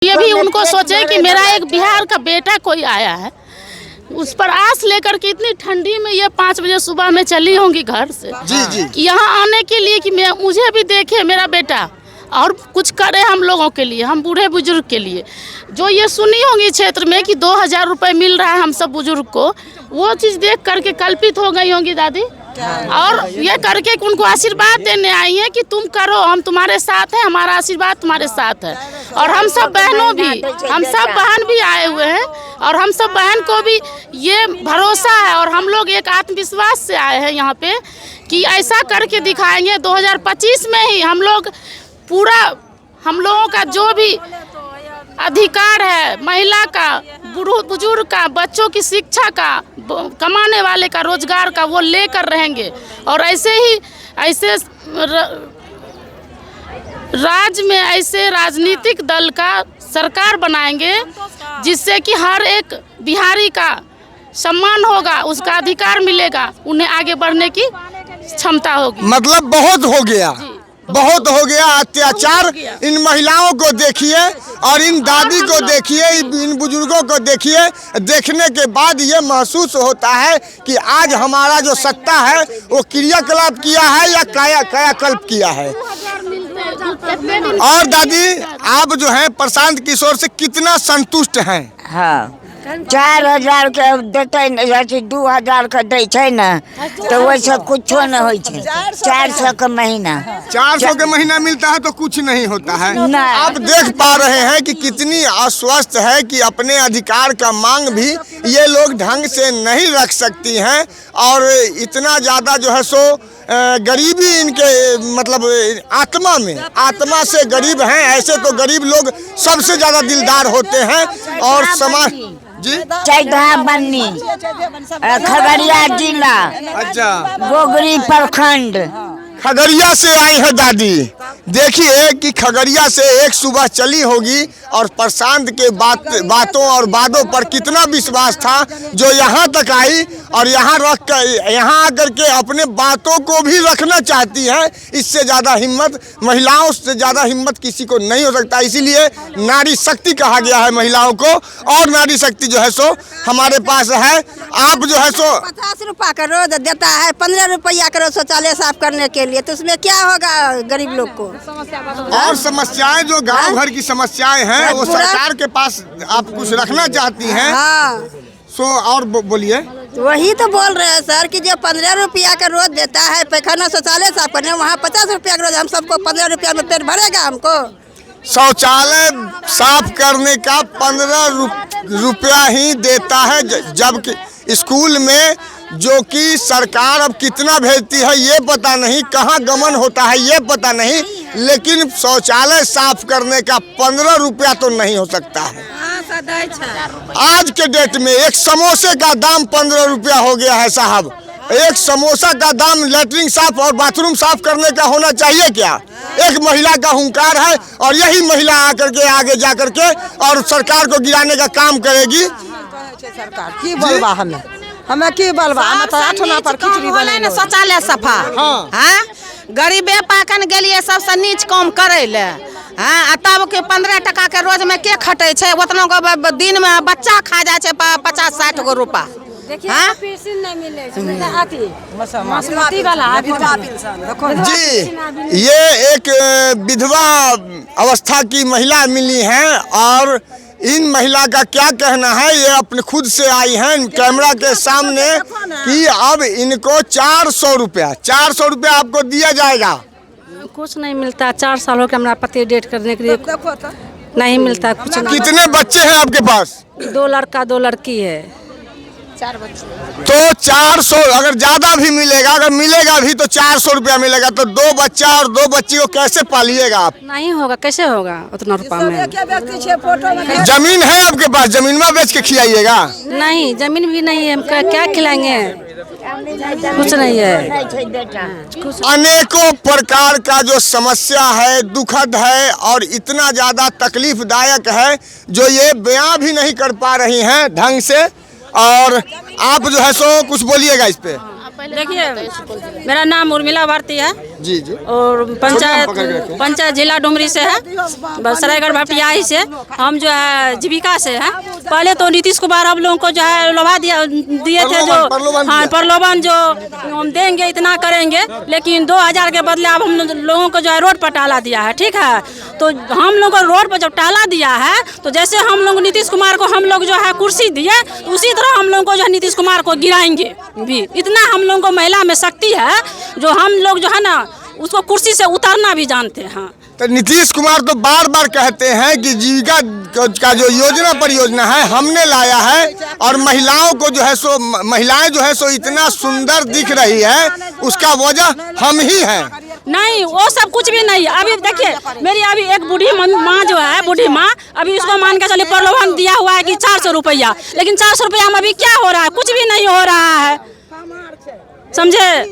ये भी उनको सोचे कि मेरा एक बिहार का बेटा कोई आया है, उस पर आस लेकर के इतनी ठंडी में ये 5 बजे सुबह में चली होंगी घर से कि यहाँ आने के लिए कि मुझे भी देखे मेरा बेटा और कुछ करे हम लोगों के लिए, हम बूढ़े बुजुर्ग के लिए। जो ये सुनी होंगी क्षेत्र में कि 2000 रुपये मिल रहा है हम सब बुजुर्ग को, वो चीज़ देख करके कल्पित हो गई होंगी दादी, और ये करके उनको आशीर्वाद देने आई हैं कि तुम करो, हम तुम्हारे साथ हैं, हमारा आशीर्वाद तुम्हारे साथ है। और हम सब बहनों भी, हम सब बहन भी आए हुए हैं और हम सब बहन को भी ये भरोसा है और हम लोग एक आत्मविश्वास से आए हैं यहाँ पे कि ऐसा करके दिखाएंगे 2025 में ही हम लोग पूरा, हम लोगों का जो भी अधिकार है, महिला का, बुजुर्ग का, बच्चों की शिक्षा का, कमाने वाले का, रोजगार का, वो लेकर रहेंगे। और ऐसे ही ऐसे राज्य में ऐसे राजनीतिक दल का सरकार बनाएंगे जिससे कि हर एक बिहारी का सम्मान होगा, उसका अधिकार मिलेगा, उन्हें आगे बढ़ने की क्षमता होगी। मतलब बहुत हो गया, बहुत हो गया अत्याचार। इन महिलाओं को देखिए और इन दादी को देखिए, इन बुजुर्गों को देखिए। देखने के बाद ये महसूस होता है कि आज हमारा जो सत्ता है वो क्रियाकलाप किया है या कायाकल्प किया है। और दादी आप जो है प्रशांत किशोर से कितना संतुष्ट हैं? हाँ, 4000 के देते, 2000 के दे छे ना, तो वैसे कुछ न हो। 400 के महीना, 400 के महीना मिलता है तो कुछ नहीं होता है। आप देख पा रहे हैं कि कितनी अस्वस्थ है कि अपने अधिकार का मांग भी ये लोग ढंग से नहीं रख सकती हैं। और इतना ज़्यादा जो है सो गरीबी इनके मतलब आत्मा से गरीब हैं। ऐसे तो गरीब लोग सबसे ज़्यादा दिलदार होते हैं। और समाज जी बन्नी, खगड़िया जिला, अच्छा, गोगरी प्रखंड, खगड़िया से आई है दादी। देखिए कि खगड़िया से एक सुबह चली होगी और प्रशांत के बातों और वादों पर कितना विश्वास था, जो यहाँ तक आई और यहाँ रख कर, यहाँ आकर के अपने बातों को भी रखना चाहती है। इससे ज़्यादा हिम्मत, महिलाओं से ज़्यादा हिम्मत किसी को नहीं हो सकता। इसीलिए नारी शक्ति कहा गया है महिलाओं को। और नारी शक्ति जो है सो हमारे पास है। आप जो है सो 50 रुपया का रोज देता है, 15 रुपया का रोज शौचालय साफ करने के लिए, तो उसमें क्या होगा गरीब लोग को? और समस्याएं जो गांव घर की समस्याएं हैं वो सरकार के पास आप कुछ रखना चाहती हैं। हाँ, सो और बोलिए। वही तो बोल रहे हैं सर कि जो 15 रुपया का रोज देता है पैखाना शौचालय साफ करने, वहाँ 50 रुपया का रोज, हम सबको 15 रुपया में पेट भरेगा हमको? शौचालय साफ करने का 15 रुपया ही देता है, जबकि स्कूल में जो कि सरकार अब कितना भेजती है ये पता नहीं, कहाँ गमन होता है ये पता नहीं, लेकिन शौचालय साफ करने का 15 रुपया तो नहीं हो सकता है। आज के डेट में एक समोसे का दाम 15 रुपया हो गया है साहब। एक समोसा का दाम लैट्रिन साफ और बाथरूम साफ करने का होना चाहिए क्या? एक महिला का हुंकार है और यही महिला आकर के आगे जा कर के और सरकार को गिराने का काम करेगी। सरकार की बोलबा हमें की बोलबा, हम तो आठना पर खिचड़ी बने न शौचालय सफा। हाँ, गरीबे पाकन गेलिए सबसे नीच काम करे ले। हाँ, तब के 15 टका के रोज में के खटे छे, उतना को दिन में बच्चा खा जाए छे 50-60 गो रुपया। हाँ? जी, ये एक विधवा अवस्था की महिला मिली हैं और इन महिला का क्या कहना है, ये अपने खुद से आई हैं कैमरा के सामने कि अब इनको 400 रुपया आपको दिया जाएगा। कुछ नहीं मिलता, 4 साल हो गया हमारा पति डेट करने के लिए, नहीं मिलता कुछ नहीं। कितने बच्चे हैं आपके पास? 2 लड़का 2 लड़की है, 4 बच्चे। तो 400 अगर ज्यादा भी मिलेगा, अगर मिलेगा भी तो 400 रुपया मिलेगा, तो 2 बच्चा और 2 बच्ची को कैसे पालिएगा आप? नहीं होगा, कैसे होगा उतना रुपया में? जमीन है आपके पास, जमीन में बेच के खिलाइएगा? नहीं, जमीन भी नहीं है, हम क्या खिलाएंगे, कुछ नहीं है। अनेकों प्रकार का जो समस्या है दुखद है और इतना ज्यादा तकलीफदायक है जो ये बयां भी नहीं कर पा रही हैं ढंग से। और आप जो है सो कुछ बोलिएगा इस पे। देखिए, मेरा नाम उर्मिला भारती है। जी जी। और पंचायत जिला डुमरी से है, सरायगढ़ भटियाही से। हम जो है जीविका से है। पहले तो नीतीश कुमार हम लोगों को जो है लोभा दिए थे, जो हाँ प्रलोभन जो हम देंगे इतना करेंगे, लेकिन 2000 के बदले अब हम लोगों को जो है रोड पर टाला दिया है। ठीक है, तो हम लोगों को रोड पर जब टाला दिया है तो जैसे हम लोग नीतीश कुमार को हम लोग जो है कुर्सी दिए, तो उसी तरह हम लोगों को जो है नीतीश कुमार को गिराएंगे भी। इतना हम लोगों को महिला में शक्ति है जो हम लोग जो है ना उसको कुर्सी से उतारना भी जानते हैं। तो नीतीश कुमार तो बार बार कहते हैं कि जीविका का जो योजना परियोजना है हमने लाया है, और महिलाओं को जो है सो महिलाएं जो है सो इतना सुंदर दिख रही है, उसका वजह हम ही हैं। नहीं, वो सब कुछ भी नहीं। अभी देखिए मेरी अभी एक बूढ़ी माँ जो है, बूढ़ी माँ, अभी उसको मान के चलिए प्रलोभन दिया हुआ है कि 400 रुपया, लेकिन 400 रुपया में अभी क्या हो रहा है? कुछ भी नहीं हो रहा है, समझे?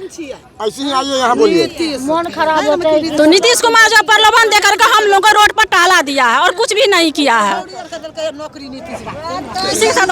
ऐसे ही आइए यहाँ बोलिए। मन खराब होता है। तो नीतीश कुमार जो प्रलोभन देकर के हम लोग को रोड पर टाला दिया है और कुछ भी नहीं किया है। इसी के साथ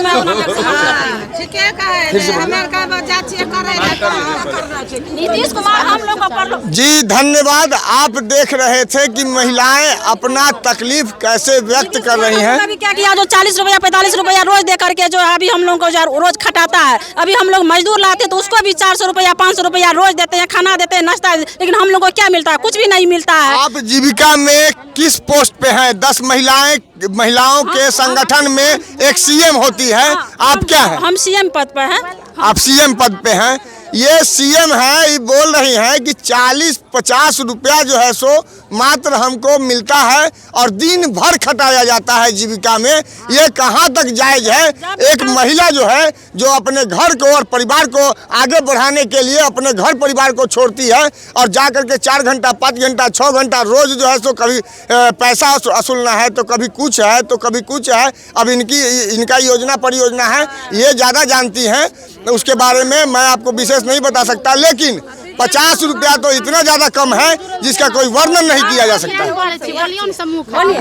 नीतीश कुमार हम लोग को जी धन्यवाद। आप देख रहे थे कि महिलाएं अपना तकलीफ कैसे व्यक्त कर रही हैं। अभी क्या किया, जो 40 रुपया 45 रुपया रोज दे करके जो है अभी हम लोग को रोज खटाता है। अभी हम लोग मजदूर लाते तो उसको भी 400 रुपया 500 रुपया रोज देते हैं, खाना देते हैं, नाश्ता, लेकिन हम लोग को क्या मिलता है? कुछ भी नहीं मिलता है। आप जीविका में किस पोस्ट पे हैं? 10 महिलाओं के संगठन में एक सीएम होती है, आप क्या हैं? हम सीएम पद पर हैं। आप सीएम पद पे हैं। ये सीएम है, ये बोल रही हैं कि 40-50 रुपया जो है सो मात्र हमको मिलता है और दिन भर खटाया जाता है जीविका में। ये कहाँ तक जायज है? एक महिला जो है जो अपने घर को और परिवार को आगे बढ़ाने के लिए अपने घर परिवार को छोड़ती है और जा करके 4 घंटा 5 घंटा 6 घंटा रोज जो है सो कभी पैसा वसूलना है तो कभी कुछ है तो कभी कुछ है। अब इनका योजना परियोजना है, ये ज़्यादा जानती हैं, उसके बारे में मैं आपको विशेष नहीं बता सकता, लेकिन 50 रुपया तो इतना ज़्यादा कम है जिसका कोई वर्णन नहीं किया जा सकता।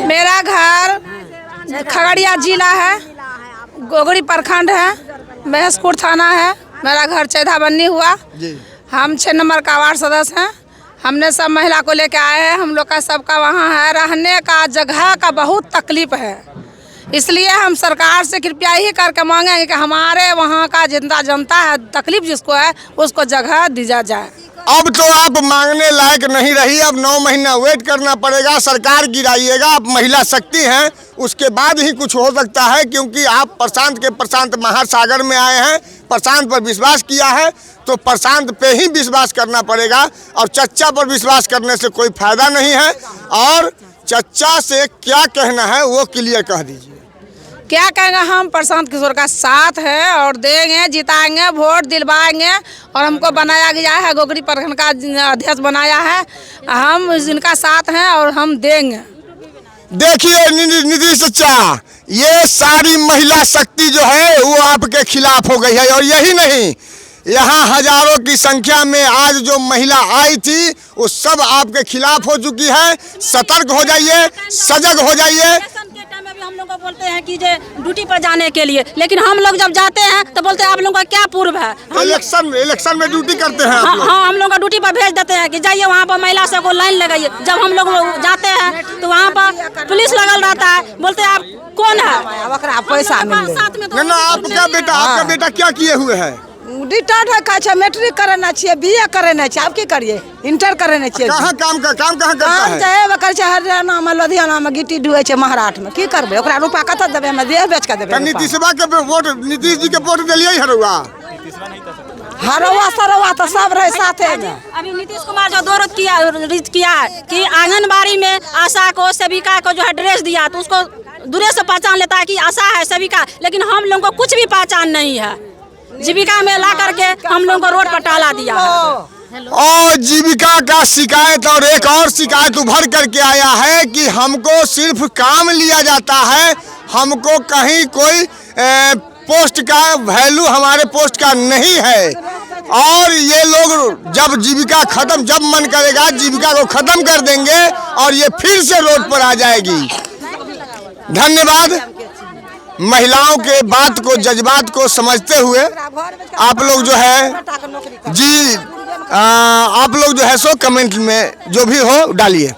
मेरा घर खगड़िया जिला है, गोगड़ी प्रखंड है, महेशपुर थाना है। मेरा घर चैधा बन्नी हुआ। हम 6 नंबर का वार्ड सदस्य हैं। हमने सब महिला को लेके आए हैं। हम लोग का सबका वहाँ है, रहने का जगह का बहुत तकलीफ है। इसलिए हम सरकार से कृपया ही करके मांगेंगे कि हमारे वहाँ का जितना जनता है, तकलीफ जिसको है उसको जगह दिया जाए। अब तो आप मांगने लायक नहीं रही, अब 9 महीना वेट करना पड़ेगा। सरकार गिराइएगा, आप महिला शक्ति हैं, उसके बाद ही कुछ हो सकता है, क्योंकि आप प्रशांत महासागर में आए हैं, प्रशांत पर विश्वास किया है तो प्रशांत पे ही विश्वास करना पड़ेगा। और चच्चा पर विश्वास करने से कोई फायदा नहीं है। और चच्चा से क्या कहना है वो क्लियर कह दीजिए। क्या कहेंगे, हम प्रशांत किशोर का साथ है और देंगे, जिताएंगे, वोट दिलवाएंगे। और हमको बनाया गया है, गोगड़ी प्रखंड का अध्यक्ष बनाया है, हम इनका साथ हैं और हम देंगे। देखिए नीतीश चचा, ये सारी महिला शक्ति जो है वो आपके खिलाफ हो गई है। और यही नहीं, यहाँ हजारों की संख्या में आज जो महिला आई थी वो सब आपके खिलाफ हो चुकी है। सतर्क हो जाइए, सजग हो जाइए। हम लोग को बोलते हैं कि ड्यूटी पर जाने के लिए, लेकिन हम लोग जब जाते हैं तो बोलते हैं आप लोगों का क्या पूर्व है? इलेक्शन में ड्यूटी करते हैं हाँ, हम लोग का ड्यूटी पर भेज देते हैं कि जाइए वहाँ पर महिला से को लाइन लगाइए। जब हम लोग जाते हैं तो वहाँ पर पुलिस लगल रहता है, बोलते हैं आप कौन है? पैसा आपका बेटा क्या किए हुए है? रिटायर्ड है, कहा मैट्रिक करना चाहिए, बीए करना चाहिए, आप की करिए, इंटर करना चाहिए। कहाँ काम करता है? चाहे हरियाणा में, लुधियाना में गिट्टी ढुए छे, महाराष्ट्र में की करबे? ओकरा रुपया कत देबे? हम देह बेच के देबे। नीतीश जी के वोट दिलिए हरवा सरवा तो सब रहे साथे में। अभी नीतीश कुमार जो दौरत किया कि आंगनबाड़ी में आशा को, सेविका को जो है ड्रेस दिया तो उसको दूर से पहचान लेता है कि आशा है, सेविका, लेकिन हम लोगों को कुछ भी पहचान नहीं है। जीविका में ला करके हम लोगों को रोड पर टाला दिया है। और जीविका का शिकायत और एक और शिकायत उभर करके आया है कि हमको सिर्फ काम लिया जाता है, हमको कहीं कोई पोस्ट का वैल्यू हमारे पोस्ट का नहीं है। और ये लोग जब जीविका खत्म, जब मन करेगा जीविका को खत्म कर देंगे और ये फिर से रोड पर आ जाएगी। धन्यवाद। महिलाओं के बात को, जज्बात को समझते हुए आप लोग जो है जी आप लोग जो है सो कमेंट में जो भी हो डालिए।